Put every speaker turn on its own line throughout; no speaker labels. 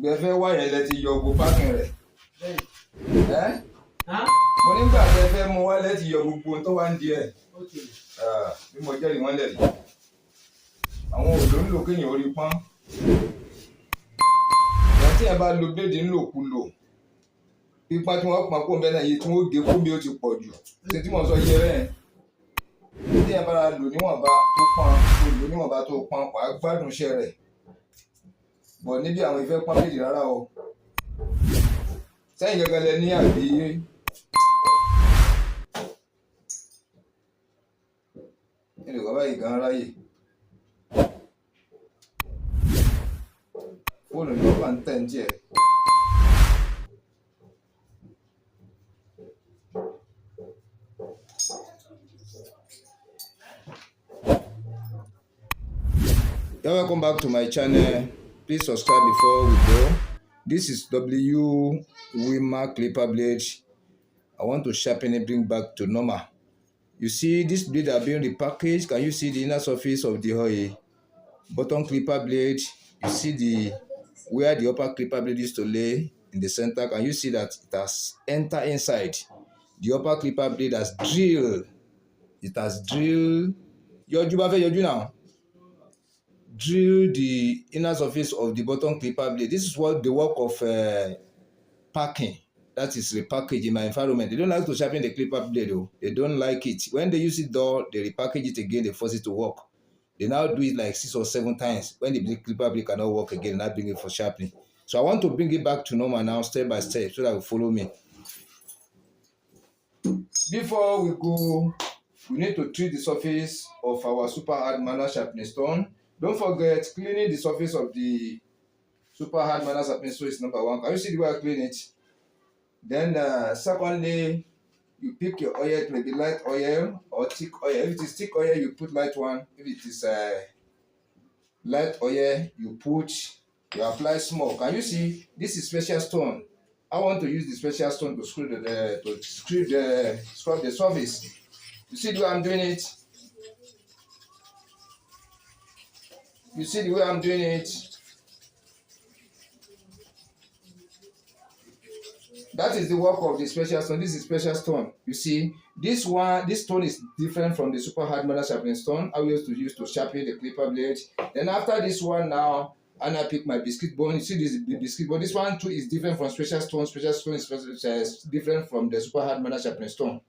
Ìgbẹ́fẹ́ wá yẹn lẹ ti yọ gbogbo pákìn rẹ̀. Mo nígbà tẹ́ fẹ́ mú wá lẹ ti yọ gbogbo tó wá ń di ẹ̀. Bí mo jẹ́rìí wọ́n lẹ̀ rí. Àwọn òdò ń lò kéèyàn orí pọ́n. Ìgbà tí ẹ bá lo bléèdì ńlòkulò, pípa tí wọ́n pọn kó ń bẹ́ náà iye tí wọ́n gé kó bí ó ti pọ̀ jù. Ṣé tí mo sọ yẹ bẹ́ẹ̀? Tí ẹ bá lò níwọ̀nba tó pọn, wàá gbádùn iṣẹ́ rẹ̀. Bọ̀ níbi àwọn ìfẹ́ pọ́n méjì rárá o. Sẹ́yìn gẹ́gẹ́ lẹ ní àbí ilé bàbá yìí gan ráyè. Fóònù ni wọ́n bá ń tẹ̀ ń jẹ́. Welcome back to my channel. Please subscribe before we go. This is WMACK clipper blade. I want to sharpen it, bring back to normal. You see, this blade are being repackaged. Can you see the inner surface of the oil? Bottom clipper blade. You see where the upper clipper blade used to lay in the center. Can you see that it has entered inside? The upper clipper blade has drilled. It has drilled. Yọjú now. Drill the inner surface of the bottom clipper blade. This is what the work of packing. That is repackaged in my environment. They don't like to sharpen the clipper blade though. They don't like it. When they use it though, they repackage it again, they force it to work. They now do it like 6 or 7 times. When the clipper blade cannot work again, now bring it for sharpening. So I want to bring it back to normal now, step by step, so that you follow me. Before we go, we need to treat the surface of our super hard manual sharpening stone. Don't forget, cleaning the surface of the super hard manual sharpening stone is number 1. Can you see the way I clean it? Then secondly, you pick your oil. It may be light oil or thick oil. If it is thick oil, you put light one. If it is light oil, you apply small. Can you see? This is special stone. I want to use the special stone to scrub the surface. You see the way I'm doing it? You see the way I'm doing it? That is the work of the special stone. This is special stone. You see, this stone is different from the super hard manual sharpening stone I used to sharpen the clipper blade. Then after this one now, and I pick my biscuit bone. You see this biscuit bone. This one too is different from special stone. Special stone is different from the super hard manual sharpening stone.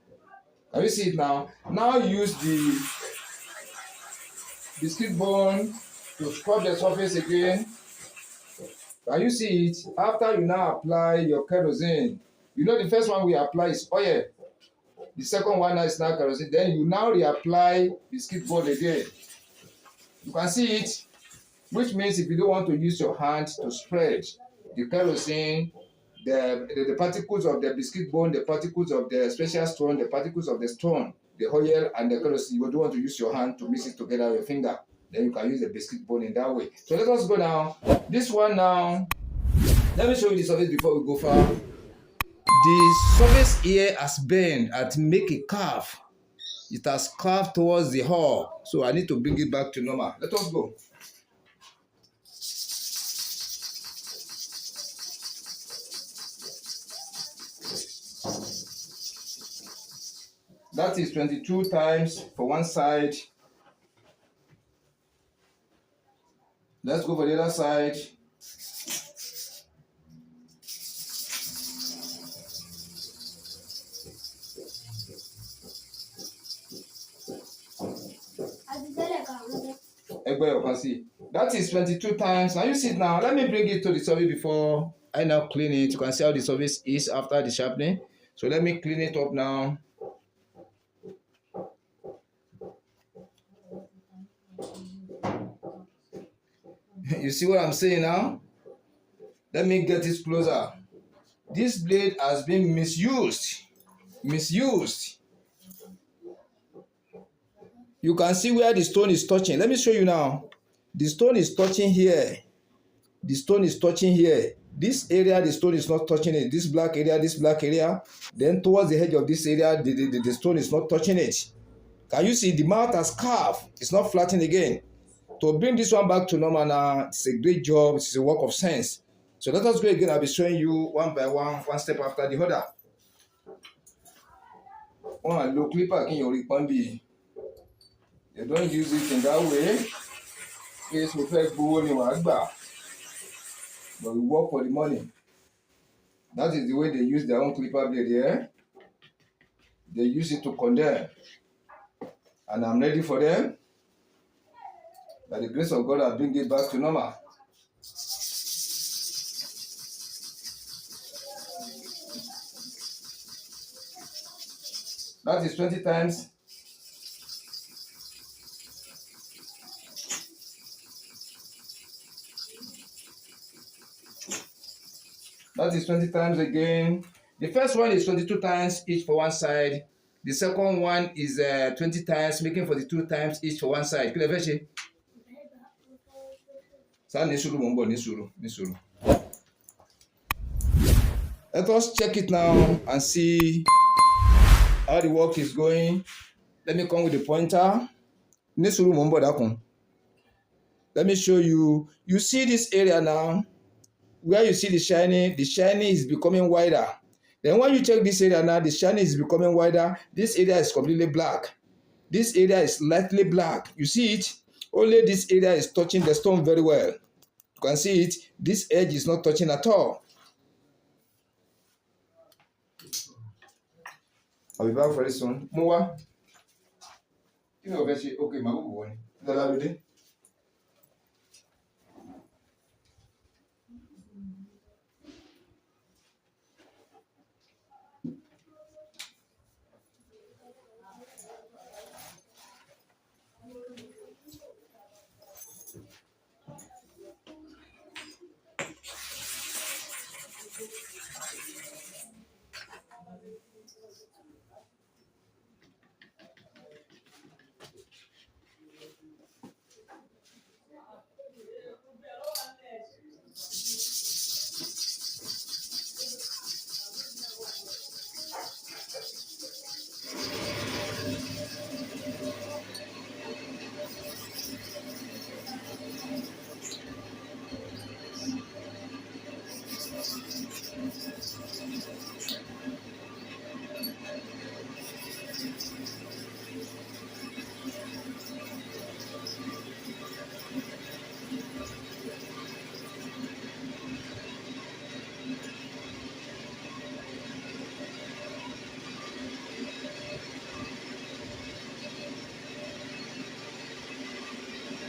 Can you see it now? Now use the biscuit bone to scrub the surface again. Can you see it? After you now apply your kerosene, you know the first one we apply is oil. The second one is now kerosene. Then you now reapply biscuit bone again. You can see it, which means if you don't want to use your hand to spread the kerosene, the particles of the biscuit bone, the particles of the special stone, the particles of the stone, the oil and the kerosene, you don't want to use your hand to mix it together with your finger. Then you can use the biscuit bone in that way. So let us go now. This one now, let me show you the surface before we go far. The surface here has bent and make a curve. It has curved towards the hull. So I need to bring it back to normal. Let us go. That is 22 times for one side. Let's go for the other side. That is 22 times. Now you see it now. Let me bring it to the surface before I now clean it. You can see how the surface is after the sharpening. So let me clean it up now. You see what I'm saying now? Let me get it closer. This blade has been misused. You can see where the stone is touching. Let me show you now. The stone is touching here. The stone is touching here. This area, the stone is not touching it. This black area. Then towards the edge of this area, the stone is not touching it. Can you see the mouth has curved? It's not flattened again. To bring this one back to normal now, it's a great job. It's a work of sense. So let us go again. I'll be showing you one by one step after the other. One low clipper in your repombi. You don't use it in that way. Yes, we first go on your agba, but we work for the money. That is the way they use their own clipper blade here. They use it to condemn. And I'm ready for them. By the grace of God, I'll bring it back to normal. That is 20 times. That is 20 times again. The first one is 22 times each for one side. The second one is 20 times, making 42 times each for one side. Let us check it now and see how the work is going. Let me come with the pointer. Let me show you. You see this area now, where you see the shiny is becoming wider. Then when you check this area now, the shiny is becoming wider. This area is completely black. This area is lightly black. You see it? Only this area is touching the stone very well. You can see it. This edge is not touching at all. I'll be back very soon. Mowa. Okay, my boy.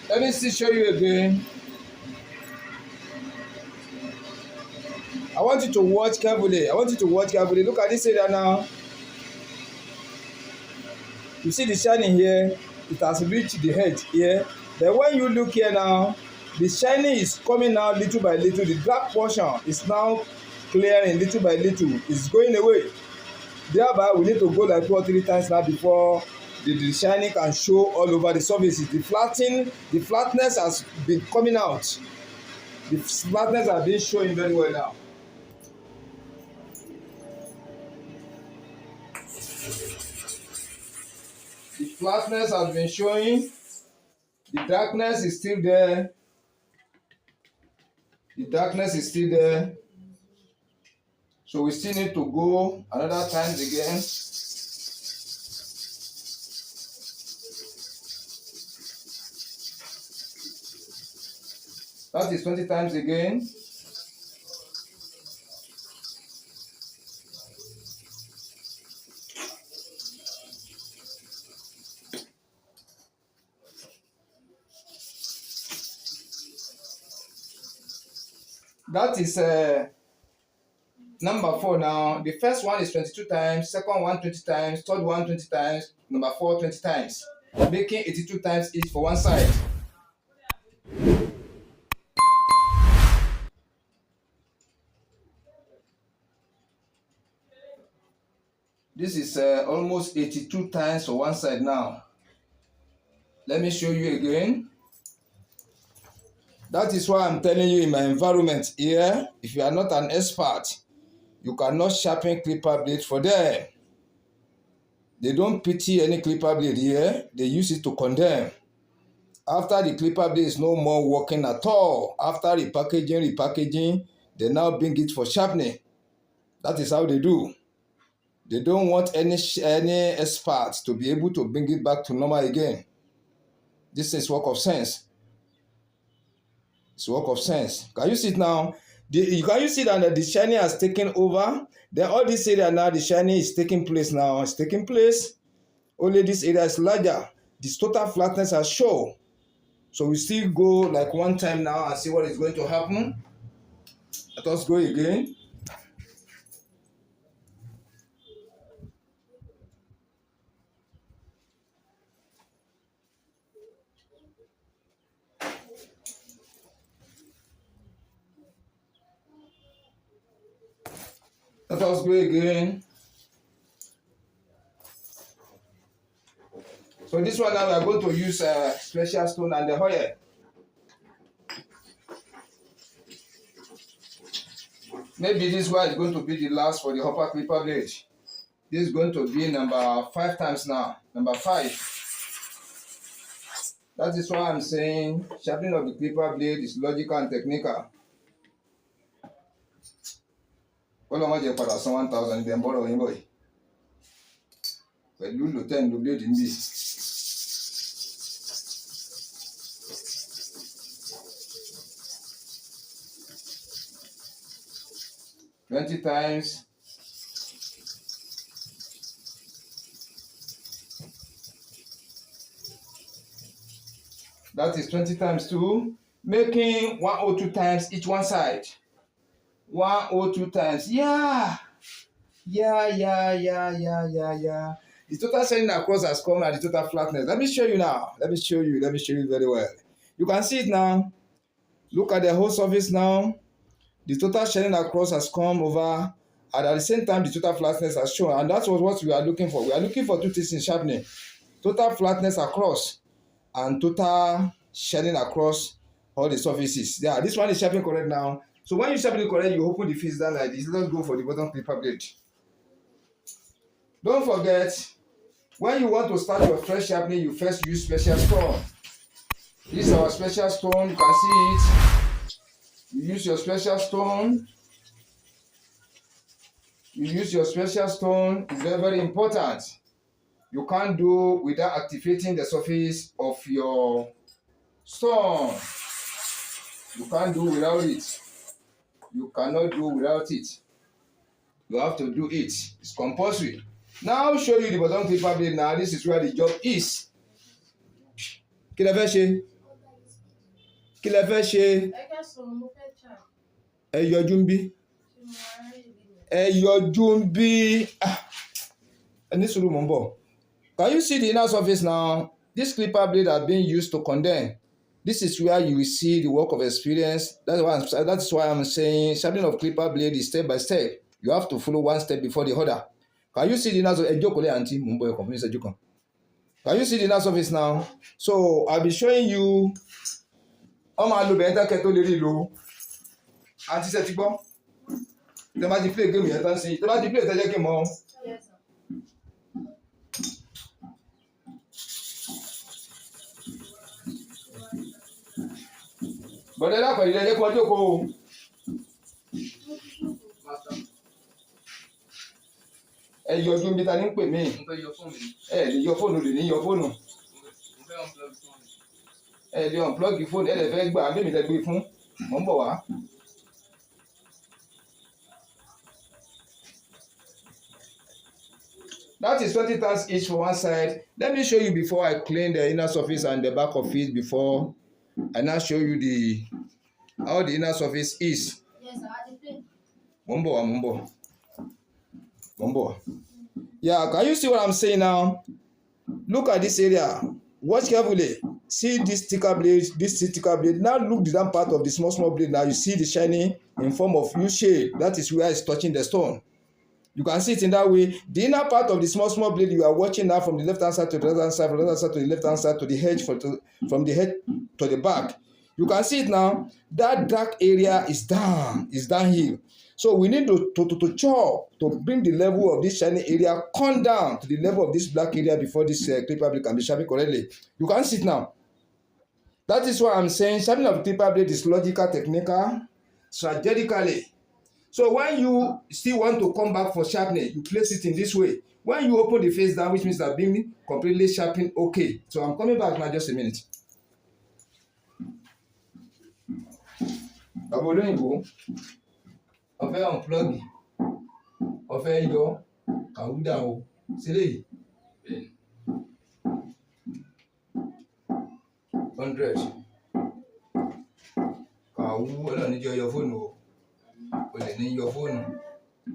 Let me still show you again. I want you to watch carefully. Look at this area now. You see the shining here? It has reached the edge here. Then when you look here now, the shining is coming out little by little. The dark portion is now clearing little by little. It's going away. Thereby, we need to go like 2 or 3 times now before the shining can show all over the surfaces. The flatness has been coming out. The flatness has been showing very well now. The flatness has been showing. The darkness is still there. So we still need to go another times again. That is 20 times again. That is number 4 now. The first one is 22 times, second one 20 times, third one 20 times, number 4 20 times, making 82 times each for one side. This is almost 82 times for one side now. Let me show you again. That is why I'm telling you in my environment here, if you are not an expert, you cannot sharpen clipper blade for them. They don't pity any clipper blade here. They use it to condemn. After the clipper blade is no more working at all, after repackaging, They now bring it for sharpening. That is how they do. They don't want any experts to be able to bring it back to normal again. This is work of sense. It's work of sense. Can you see it now? Can you see that the shining has taken over? Then all this area now, the shining is taking place now. It's taking place. Only this area is larger. This total flatness has shown. So we still go like one time now and see what is going to happen. Let us go again. Let us go again. So this one now we are going to use special stone and the oil. Maybe this one is going to be the last for the upper clipper blade. This is going to be number 5 times now. Number 5. That is why I'm saying sharpening of the clipper blade is logical and technical. All of my father san 1,000 then borrow him boy. But you look 10 blade in this. $20 times. That is 20 times 2, making 102 times each one side. 102 times. Yeah. The total shining across has come at the total flatness. Let me show you now. Let me show you very well. You can see it now. Look at the whole surface now. The total shining across has come over, and at the same time, the total flatness has shown. And that's what we are looking for. We are looking for 2 things in sharpening: total flatness across and total shining across all the surfaces. Yeah, this one is sharpening correct now. So when you sharpen it correct, you open the face down like this. Let's go for the bottom clipper blade. Don't forget, when you want to start your fresh sharpening, you first use special stone. This is our special stone. You can see it. You use your special stone. It's very, very important. You can't do without activating the surface of your stone. You can't do without it. You cannot do without it. You have to do it. It's compulsory. Now I'll show you the bottom clipper blade now. This is where the job is. Kí lẹ fẹ́ ṣe? Kí lẹ fẹ́ ṣe? Ẹ yọjú ńbí. Ẹ yọjú ńbí. Ẹni sùúrù mò ń bọ̀. Can you see the inner surface now? This clipper blade has been used to condemn. This is where you will see the work of experience. That's why I'm saying sharpening of clipper blade is step by step. You have to follow one step before the other. Can you see the inner surface? Can you see the inner surface now? So I'll be showing you. Play game yẹn tán sí. Play tẹ́jẹ́ kí n mọ̀. Bọ̀dé lápẹ̀ ilé ẹjẹ́ kí wọ́n jókòó o. Ẹ yọjú níbi ta ní ń pè mí. Ẹ lè yọ fóònù lè ní yọ fóònù. Ẹ lè unplug fóònù. Ẹ lè fẹ́ gbà bí mi lè gbé fún. Mò ń bọ̀ wá. That is 20 times each for one side. Let me show you before I clean the inner surface and the back of it before I now show you how the inner surface is. Yes, Mumbo. Yeah, can you see what I'm saying now? Look at this area. Watch carefully. See this thicker blade, Now look the down part of the small blade. Now you see the shining in form of U shape. That is where it's touching the stone. You can see it in that way. The inner part of the small blade you are watching now from the left hand side to the right hand side, from the left hand side to the left hand side to the edge, from the head to the back. You can see it now. That dark area is downhill. So we need to chop to bring the level of this shiny area come down to the level of this black area before this clipper blade can be sharpened correctly. You can see it now. That is why I'm saying sharpening of the clipper blade is logical, technical, strategically. So when you still want to come back for sharpening, you place it in this way. When you open the face down, which means that being completely sharpened, okay. So I'm coming back now, just a minute. Bàbá olóyìnbó, ọ̀fẹ́ unplug, ọ̀fẹ́ yọ àwùdá o, sílẹ̀ 100. Kàwú ọlọ́run ní jẹ́ yọ fóònù o, o lè ní yọ fóònù.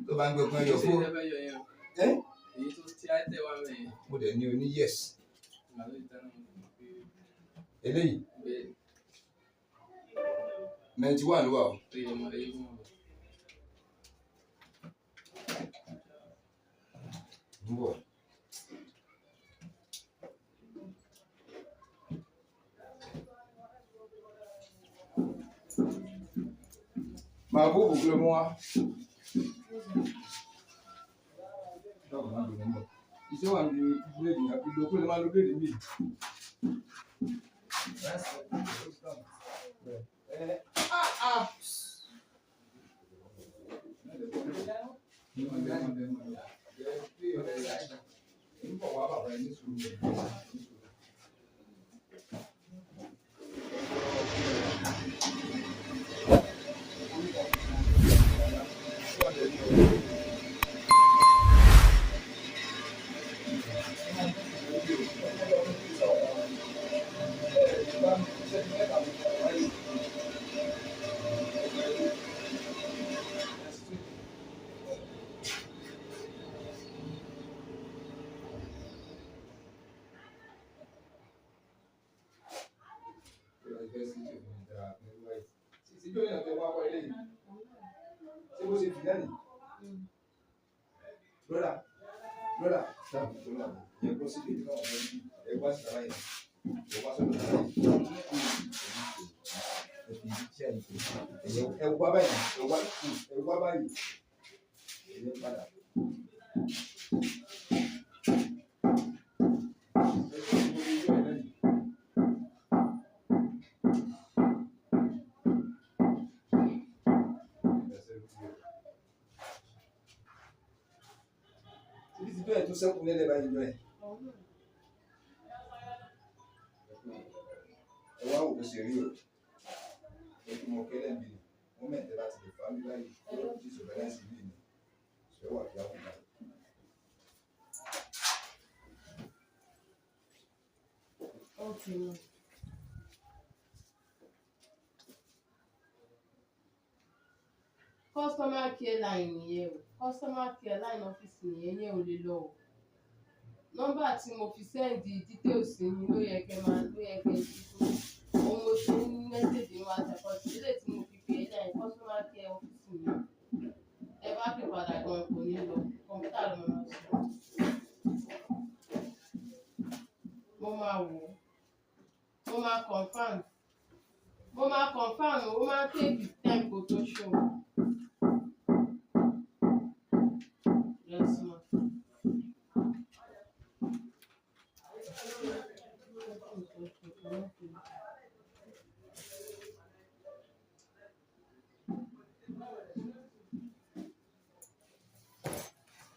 Tó bá ń gbé pín yọ fóònù. Mo dẹ̀ ní o ní yes. Eléyìí 91 ló wà o. Ń bọ̀. Màá bó bò kúlẹ̀ mú wa. Iṣẹ́ wà ní bíléèdì àti ìdókòwò lè máa lo bíléèdì míì. Tout ça pour les bailler. Wow, que sérieux. Et puis mon quel est on met de la famille là, il se balance civil. C'est quoi qui a
Okay. Customer care line nìyẹn o. Customer care line office nìyẹn yẹn ò lè lọ o. Nọ́mbà tí mo fi send details yín ló yẹ kẹ́ ṣí fún. Òun mo ṣe ní message ní WhatsApp ọ̀sẹ̀ sílẹ̀ tí mo fi pè é line customer care office nìyẹn. Ẹ bá pè padà gan kò ní lọ. Kọ̀m̀pútà ló máa sọ. Mo máa wò ó. Mo máa confirm. Ó máa take time kó tó show. Yes, ma.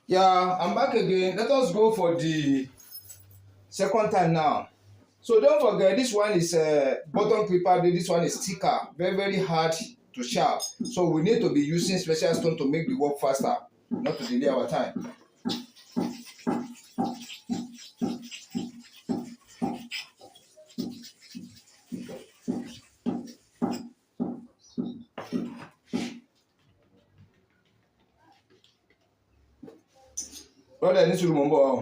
Yeah, I'm back again. Let us go for the second time now. So don't forget, this one is button clipper. This one is thicker, very, very hard to sharp. So we need to be using special stone to make the work faster, not to delay our time. Brother, ní sùúrù mò ń bọ̀ ọ́.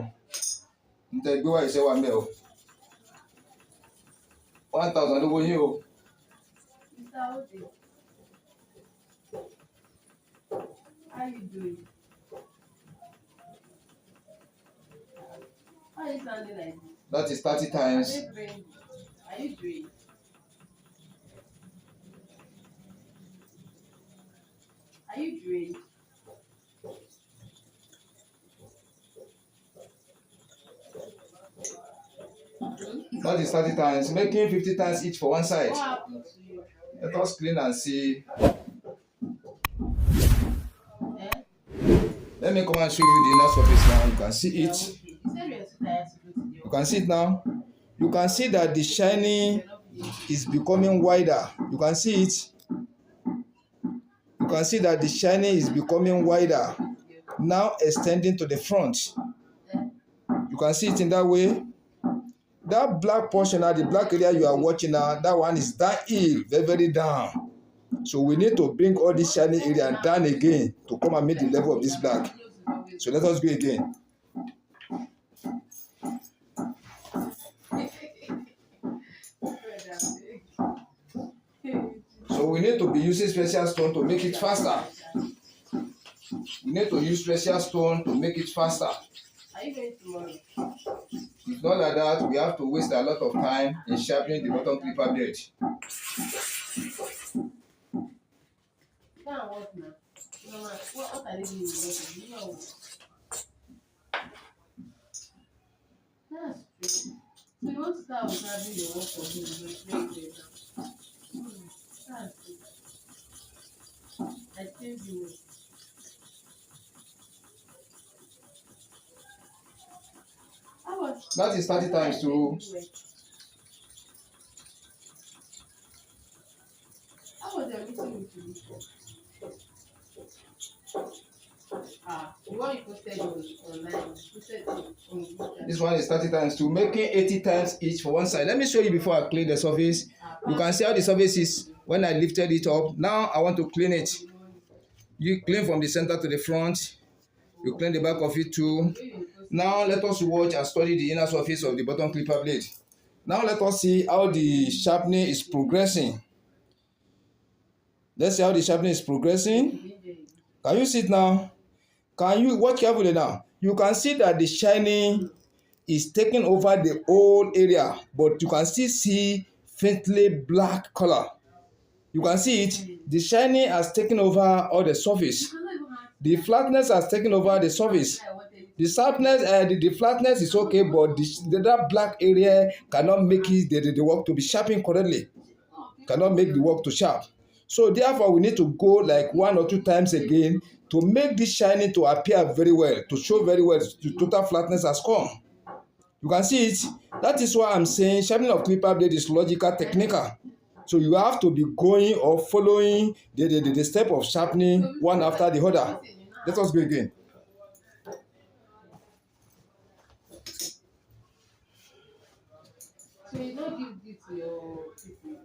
N tẹ́ gbé wá iṣẹ́ wa mẹ́ o. 1,000 lówó yín o.
How you doing? How are you sounding like this?
That is 30 times.
Are you doing? Are you doing?
That is 30 times, making 50 times each for one side.
What happened to you?
Let us clean and see Let me come and show you the inner surface now. You can see it.
Okay. You said we are too tired to go to the
You can see it now. You can see that the shining is becoming wider. You can see it. You can see that the shining is becoming wider, now extending to the front. You can see it in that way. That black portion now, the black area you are watching now, that one is downhill, very, very down. So we need to bring all this shiny area down again to come and meet the level of this black. So let us go again. So we need to be using special stone to make it faster. We need to use special stone to make it faster.
Are you going tomorrow?
If not like that, we have to waste a lot of time in sharpening the bottom clipper blade.
Now what now? What are they doing with you know? That's true. So you want to start with having your work for him, now. That's good. I think you will.
That is 30 times 2.
How was your meeting with you? The one you posted online, posted on Google.
This one is 30 times 2, making 80 times each for one side. Let me show you before I clean the surface. You can see how the surface is when I lifted it up. Now I want to clean it. You clean from the center to the front. You clean the back of it too. Now let us watch and study the inner surface of the bottom clipper blade. Now let us see how the sharpening is progressing. Let's see how the sharpening is progressing. Can you see it now? Can you watch carefully now? You can see that the shining is taking over the whole area, but you can still see faintly black color. You can see it. The shining has taken over all the surface. The flatness has taken over the surface. The sharpness, the flatness is okay, but that black area cannot make it the work to be sharpened correctly. Cannot make the work to sharp. So therefore, we need to go like 1 or 2 times again to make this shining to appear very well, to show very well the total flatness has come. You can see it. That is why I'm saying sharpening of clipper blade is logical, technical. So you have to be going or following the step of sharpening one after the other. Let us go again.
So you don't give this to your people.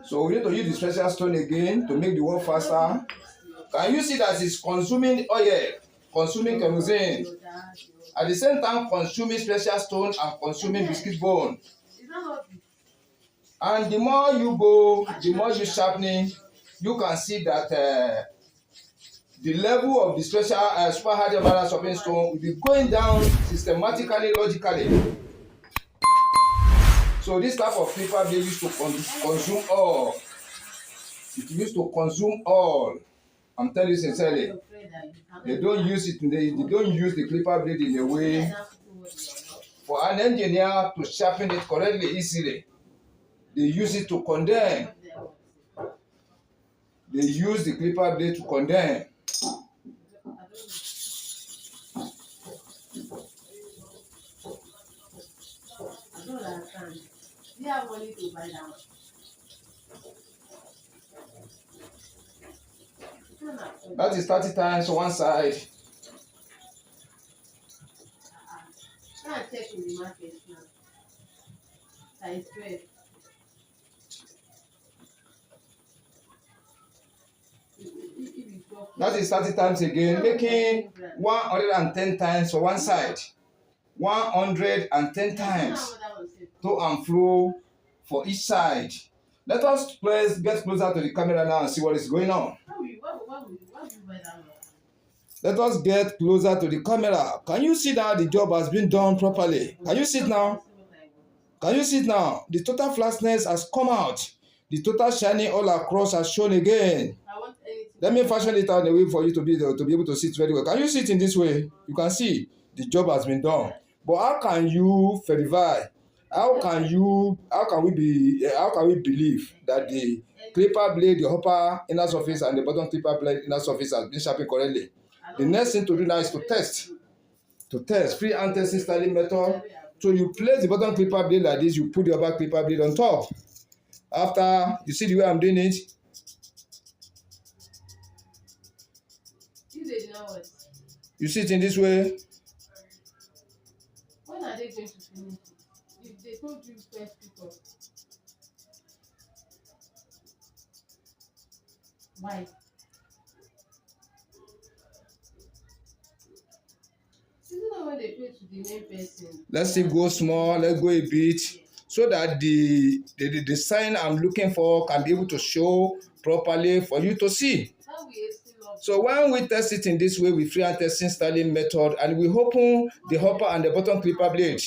So we need to use the special stone again to make the work faster. Can you see that it's consuming oil, consuming kerosene, at the same time consuming special stone and consuming biscuit bone? And the more you go, the more you sharpening, you can see that the level of the special super hard sharpening stone will be going down systematically, logically. So this type of clipper they used to consume all. It used to consume all. I'm telling you sincerely. They don't use it. They don't use the clipper blade in a way for an engineer to sharpen it correctly easily. They use it to condemn. They use the clipper blade to condemn.
I don't understand. Do you have money to buy that one?
That is 30 times one side.
Go and check in the market now. Size 12.
That is 30 times again, making 110 times for one side. 110 times to and fro for each side. Let us please get closer to the camera now and see what is going on. Let us get closer to the camera. Can you see that the job has been done properly? Can you see it now? Can you see it now? The total flatness has come out. The total shining all across has shown again. Let me fashion it out in a way for you to be able to see it very well. Can you see it in this way? You can see the job has been done. But how can you verify? How can we believe that the clipper blade, the upper inner surface and the bottom clipper blade inner surface has been sharpened correctly? The next thing to do now is to test. To test freehand testing styling method. So you place the bottom clipper blade like this, you put the upper clipper blade on top. After you see the way I'm doing it, you see it in this way.
When are they going to finish it? If they told you first people, why? When they pay to the main person.
Let's see, go small, let's go a bit, so that the sign I'm looking for can be able to show properly for you to see. So when we test it in this way with freehand testing styling method, and we open the upper and the bottom clipper blade,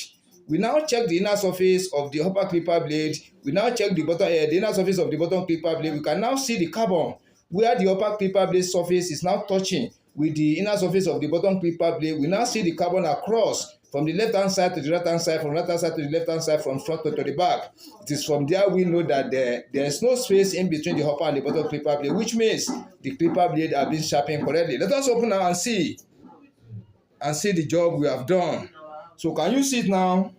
we now check the inner surface of the upper clipper blade. We now check the inner surface of the bottom clipper blade. We can now see the carbon where the upper clipper blade surface is now touching with the inner surface of the bottom clipper blade. We now see the carbon across from the left hand side to the right hand side, from right hand side to the left hand side, from front to the back. It is from there we know that there is no space in between the upper and the bottom clipper blade, which means the clipper blade have been sharpened correctly. Let us open now and see the job we have done. So can you see it now?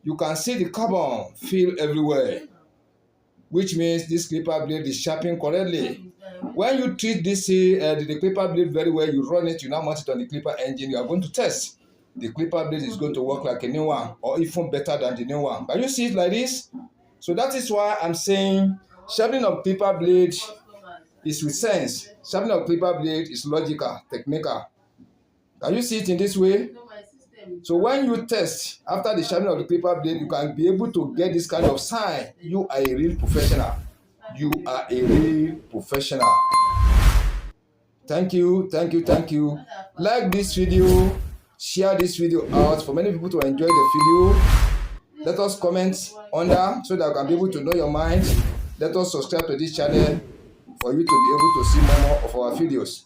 You can see the carbon feel everywhere, which means this clipper blade is sharpened correctly. When you treat this the clipper blade very well, you run it, you now mount it on the clipper engine, you are going to test. The clipper blade is going to work like a new one, or even better than the new one. Can you see it like this? So that is why I'm saying sharpening of clipper blade is with sense. Sharpening of clipper blade is logical, technical. Can you see it in this way? So when you test after the sharpening of the clipper blade, you can be able to get this kind of sign. You are a real professional. You are a real professional. Thank you, thank you, thank you. Like this video, share this video out for many people to enjoy the video. Let us comment under so that I can be able to know your mind. Let us subscribe to this channel for you to be able to see more of our videos.